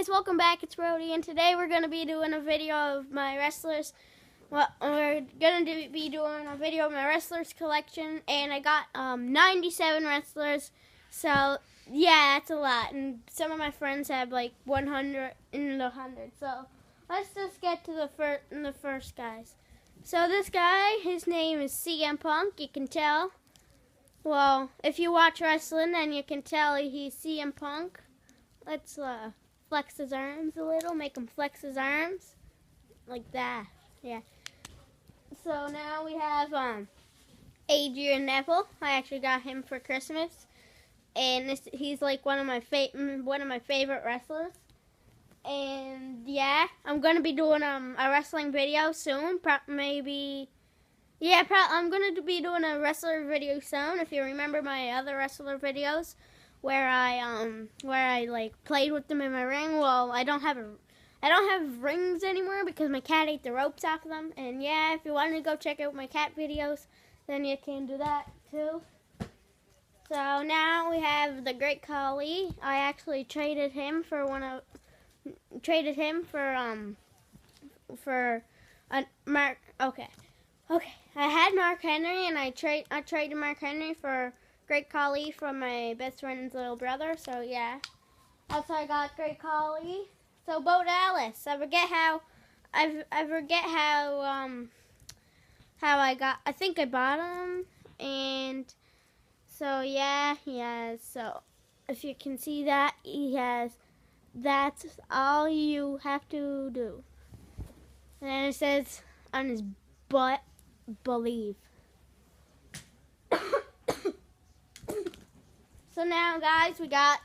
guys, welcome back. It's Brody, and today we're going to be doing a video of my wrestlers. Well, we're going to be doing a video of my wrestlers collection, and I got 97 wrestlers. So yeah, that's a lot. And some of my friends have like 100 in the 100. So let's just get to the first guys. So this guy, his name is CM Punk. You can tell. Well, if you watch wrestling, then you can tell he's CM Punk. Let's flex his arms a little, make him flex his arms. Like that, yeah. So now we have Adrian Neville. I actually got him for Christmas. And he's like one of my favorite wrestlers. And yeah, I'm going to be doing a wrestling video soon. I'm going to be doing a wrestler video soon. If you remember my other wrestler videos, where I like played with them in my ring. Well, I don't have rings anymore because my cat ate the ropes off of them. And yeah, if you want to go check out my cat videos, then you can do that too. So now we have the Great Khali. I actually traded him for Mark. Okay. I had Mark Henry, and I traded Mark Henry for Great Khali from my best friend's little brother. So yeah, that's how I got Great Khali. So Bo Dallas. I forget how I think I bought him, and so yeah, he has. So if you can see that, he has. That's all you have to do. And then it says on his butt, believe. So now, guys, we got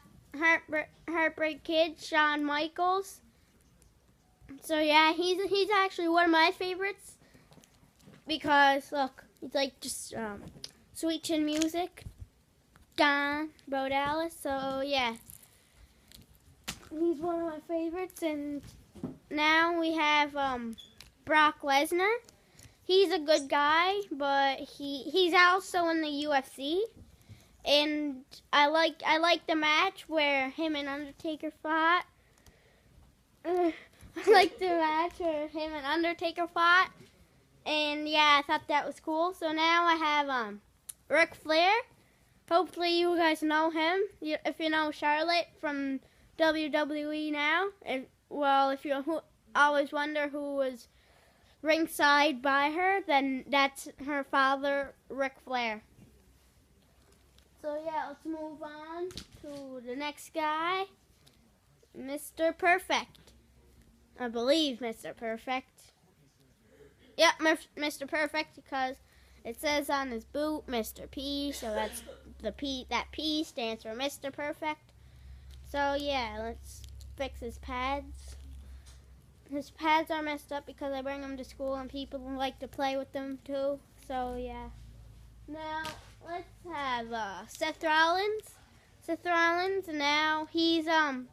Heartbreak Kid, Shawn Michaels. So yeah, he's actually one of my favorites because look, he's like just sweet chin music. Bo Dallas. So yeah, he's one of my favorites. And now we have Brock Lesnar. He's a good guy, but he's also in the UFC. And I like the match where him and Undertaker fought. And yeah, I thought that was cool. So now I have Ric Flair. Hopefully you guys know him. If you know Charlotte from WWE now. If you always wonder who was ringside by her, then that's her father, Ric Flair. So yeah, let's move on to the next guy, Mr. Perfect. I believe Mr. Perfect. Yep, Mr. Perfect, because it says on his boot Mr. P, so that's the P. That P stands for Mr. Perfect. So yeah, let's fix his pads. His pads are messed up because I bring them to school and people like to play with them too. So yeah. Now let's have Seth Rollins. Seth Rollins. Now he's I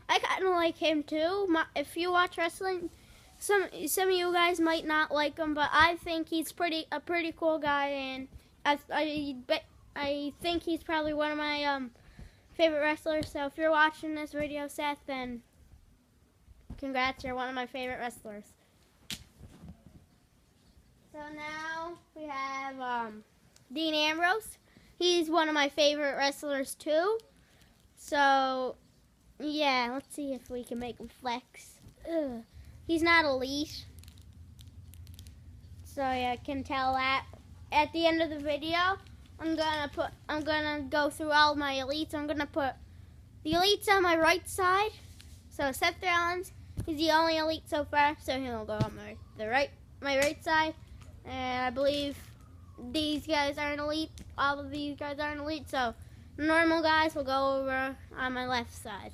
kind of like him too. If you watch wrestling, some of you guys might not like him, but I think he's a pretty cool guy, and I think he's probably one of my favorite wrestlers. So if you're watching this video, Seth, then congrats, you're one of my favorite wrestlers. So now we have Dean Ambrose. He's one of my favorite wrestlers too. So yeah, let's see if we can make him flex. Ugh. He's not elite. So yeah, I can tell that. At the end of the video, I'm gonna go through all my elites. I'm gonna put the elites on my right side. So Seth Rollins, he's the only elite so far, so he'll go on my right side. And I believe these guys aren't elite. All of these guys aren't elite, so normal guys will go over on my left side.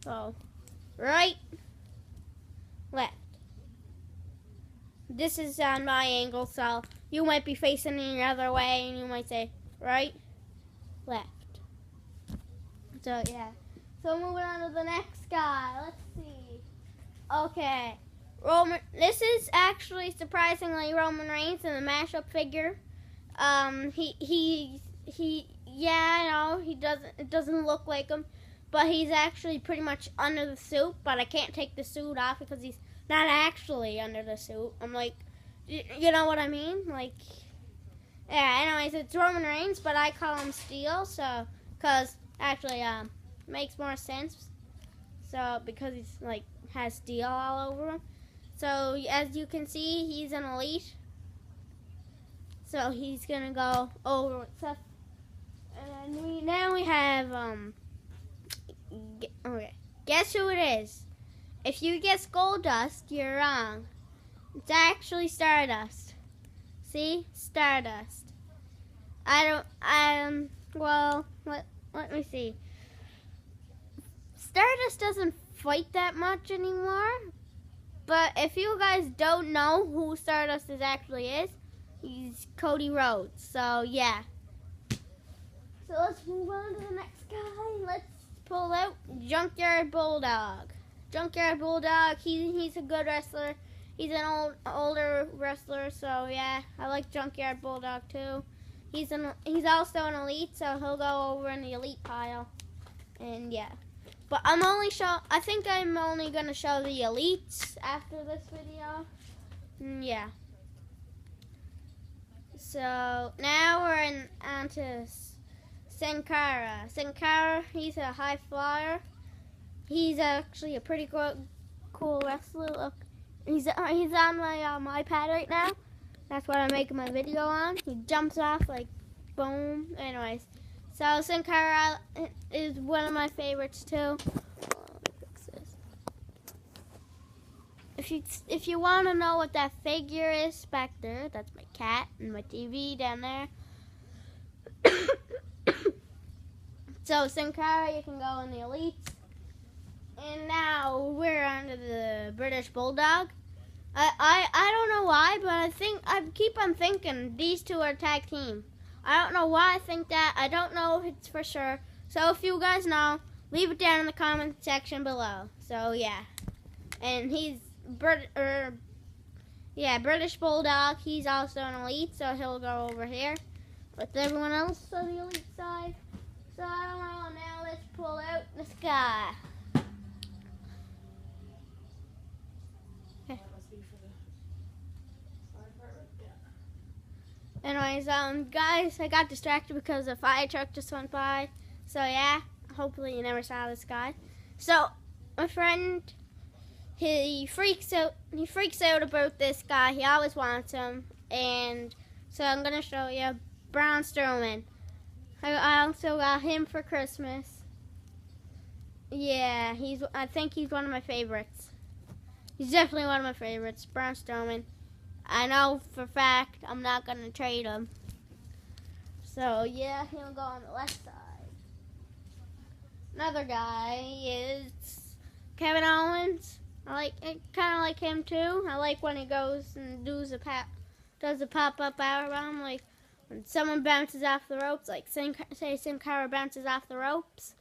So right, left. This is on my angle, so you might be facing the other way, and you might say right, left. So yeah. So moving on to the next guy. Let's see. Okay, this is actually surprisingly Roman Reigns in the mashup figure. Yeah, I know it doesn't look like him, but he's actually pretty much under the suit, but I can't take the suit off because he's not actually under the suit. I'm like, you know what I mean? Like, yeah, anyways, it's Roman Reigns, but I call him Steel, so, because actually, makes more sense. So, because he's, like, has steel all over him. So, as you can see, he's an elite. So, he's gonna go over with Seth. And then now we have, okay, guess who it is? If you guess Goldust, you're wrong. It's actually Stardust. See? Stardust. Well, let me see. Stardust doesn't fight that much anymore. But if you guys don't know who Stardust actually is, he's Cody Rhodes. So, yeah. So, let's move on to the next guy. Let's pull out Junkyard Bulldog. Junkyard Bulldog, he's a good wrestler. He's an older wrestler, so yeah, I like Junkyard Bulldog too. He's also an elite, so he'll go over in the elite pile. And yeah. But I think I'm only gonna show the elites after this video. Yeah. So now we're on to Sin Cara. Sin Cara, he's a high flyer. He's actually a pretty cool wrestler. Look, he's on my iPad right now. That's what I'm making my video on. He jumps off like boom. Anyways, so Sin Cara is one of my favorites too. If you want to know what that figure is back there, that's my cat and my TV down there. So Sin Cara, you can go in the elites. And now we're on to the British Bulldog. I don't know why, but I keep on thinking these two are a tag team. I don't know why I think that. I don't know if it's for sure. So if you guys know, leave it down in the comment section below. So yeah, and he's British Bulldog. He's also an elite, so he'll go over here with everyone else on the elite side. So I don't know. Now let's pull out this guy. Anyways, guys, I got distracted because a fire truck just went by. So yeah, hopefully you never saw this guy. So my friend, he freaks out about this guy. He always wants him, and so I'm gonna show you Braun Strowman. I also got him for Christmas. Yeah, I think he's one of my favorites. He's definitely one of my favorites, Braun Strowman. I know for a fact I'm not going to trade him. So, yeah, he'll go on the left side. Another guy is Kevin Owens. I kind of like him too. I like when he goes and does a pop-up powerbomb, like when someone bounces off the ropes, like Sin Cara bounces off the ropes,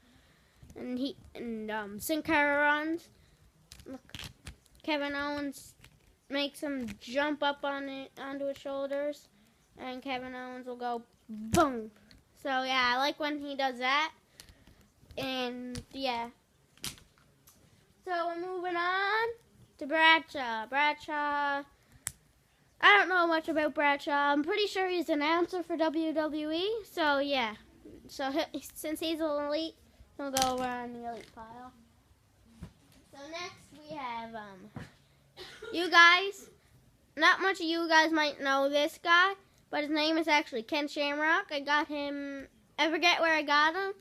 and Sin Cara runs. Look, Kevin Owens makes him jump up onto his shoulders, and Kevin Owens will go boom. So yeah, I like when he does that. And yeah. So we're moving on to Bradshaw. Bradshaw, I don't know much about Bradshaw. I'm pretty sure he's an announcer for WWE. So yeah. So since he's an elite, he'll go over on the elite pile. So next we have you guys, not much of you guys might know this guy, but his name is actually Ken Shamrock. I got him, I forget where I got him,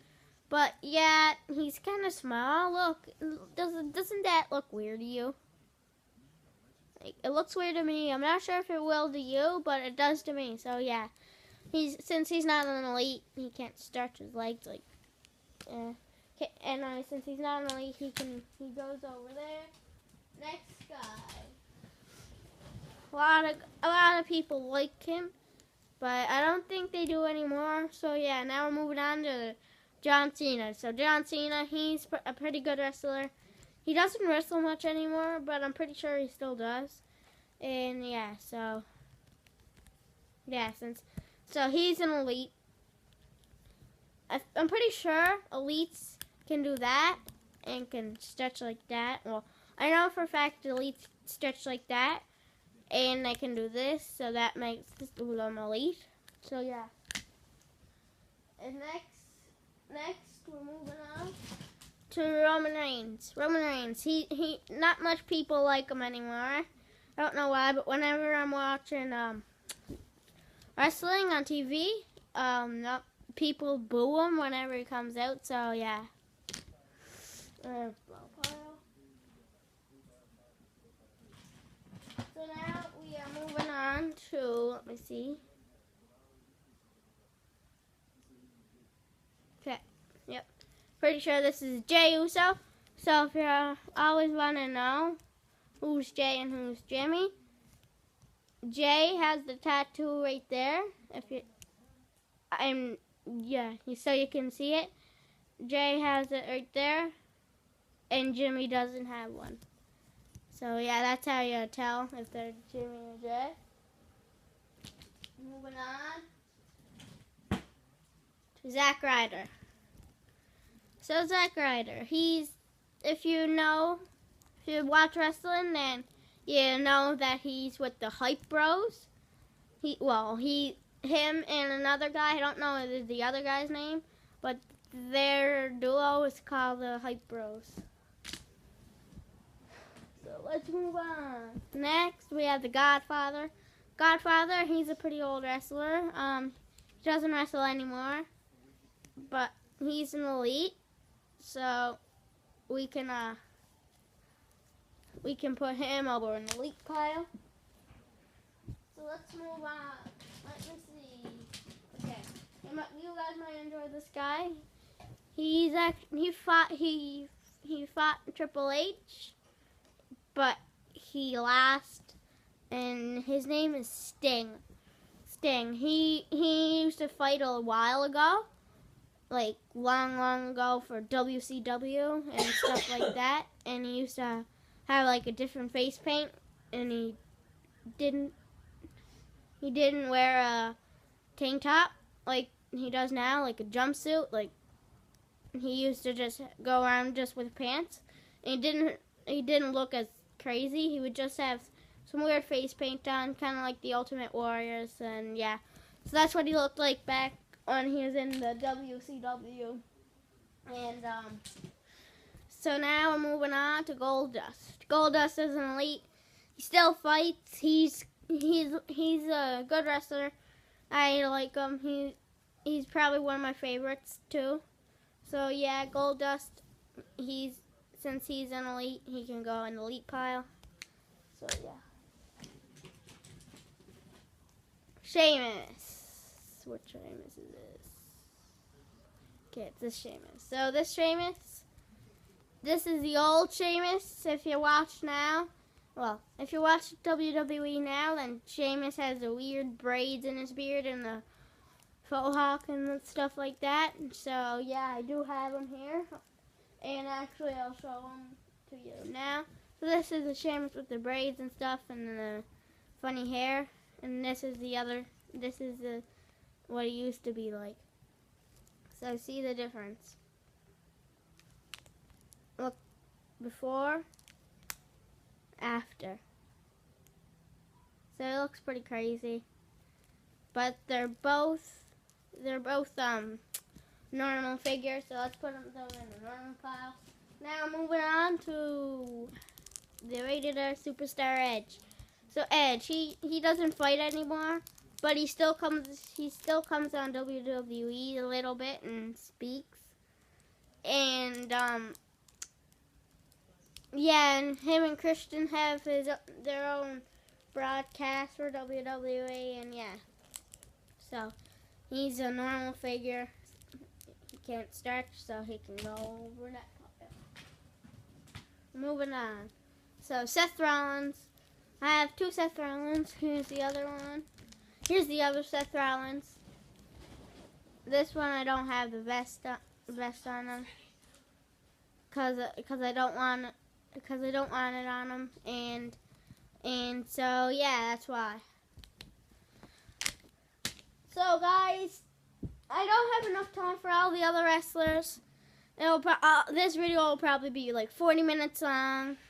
but yeah, he's kind of small. Look, doesn't that look weird to you? Like, it looks weird to me. I'm not sure if it will to you, but it does to me. So yeah, since he's not an elite, he can't stretch his legs like. And since he's not an elite, he goes over there. Next guy. A lot of people like him, but I don't think they do anymore. So yeah, now we're moving on to John Cena. So John Cena, he's a pretty good wrestler. He doesn't wrestle much anymore, but I'm pretty sure he still does. And yeah, so he's an elite. I'm pretty sure elites can do that and can stretch like that. Well, I know for a fact Elite stretch like that, and I can do this, so that makes them Elite. So yeah. And next we're moving on to Roman Reigns. Roman Reigns, he not much people like him anymore. I don't know why, but whenever I'm watching wrestling on TV, people boo him whenever he comes out. So yeah. So now we are moving on to, let me see. Okay, yep. Pretty sure this is Jey Uso. So if you always want to know who's Jey and who's Jimmy, Jey has the tattoo right there. If you, so you can see it. Jey has it right there, and Jimmy doesn't have one. So yeah, that's how you tell if they're Jimmy or Jey. Moving on to Zack Ryder. So Zack Ryder, if you watch wrestling, then you know that he's with the Hype Bros. Him and another guy, I don't know the other guy's name, but their duo is called the Hype Bros. So let's move on. Next, we have the Godfather. Godfather, he's a pretty old wrestler. He doesn't wrestle anymore, but he's an Elite, so we can put him over in the Elite pile. So let's move on. Let me see. Okay, you guys might enjoy this guy. He fought Triple H, but he lost, and his name is Sting. He used to fight a while ago, like long ago for WCW and stuff like that, and he used to have like a different face paint, and he didn't wear a tank top like he does now, like a jumpsuit. Like he used to just go around just with pants, and he didn't look as crazy. He would just have some weird face paint on, kind of like the Ultimate Warriors, and yeah. So that's what he looked like back when he was in the WCW. And so now we're moving on to Goldust. Goldust is an Elite. He still fights. He's a good wrestler. I like him. He's probably one of my favorites too. So yeah, Goldust. Since he's an Elite, he can go in the Elite pile. So yeah. Sheamus. What Sheamus is this? Okay, it's this Sheamus. So this Sheamus, this is the old Sheamus. If you watch now, if you watch WWE now, then Sheamus has the weird braids in his beard and the faux hawk and stuff like that. So yeah, I do have him here, and actually I'll show him to you now. So this is the Sheamus with the braids and stuff and the funny hair, and this is what he used to be like. So see the difference. Look, before, after. So it looks pretty crazy. But they're both normal figures, so let's put them in the normal pile. Now moving on to the Rated R Superstar Edge. So Edge, he doesn't fight anymore, but he still comes on WWE a little bit and speaks. And and him and Christian have their own broadcast for WWE, and yeah. So he's a normal figure. He can't stretch, so he can go over that pile. Moving on. So Seth Rollins. I have two Seth Rollins. Here's the other one. Here's the other Seth Rollins. This one I don't have the vest on him because I don't want it on him, and so yeah, that's why. So guys, I don't have enough time for all the other wrestlers, This video will probably be like 40 minutes long.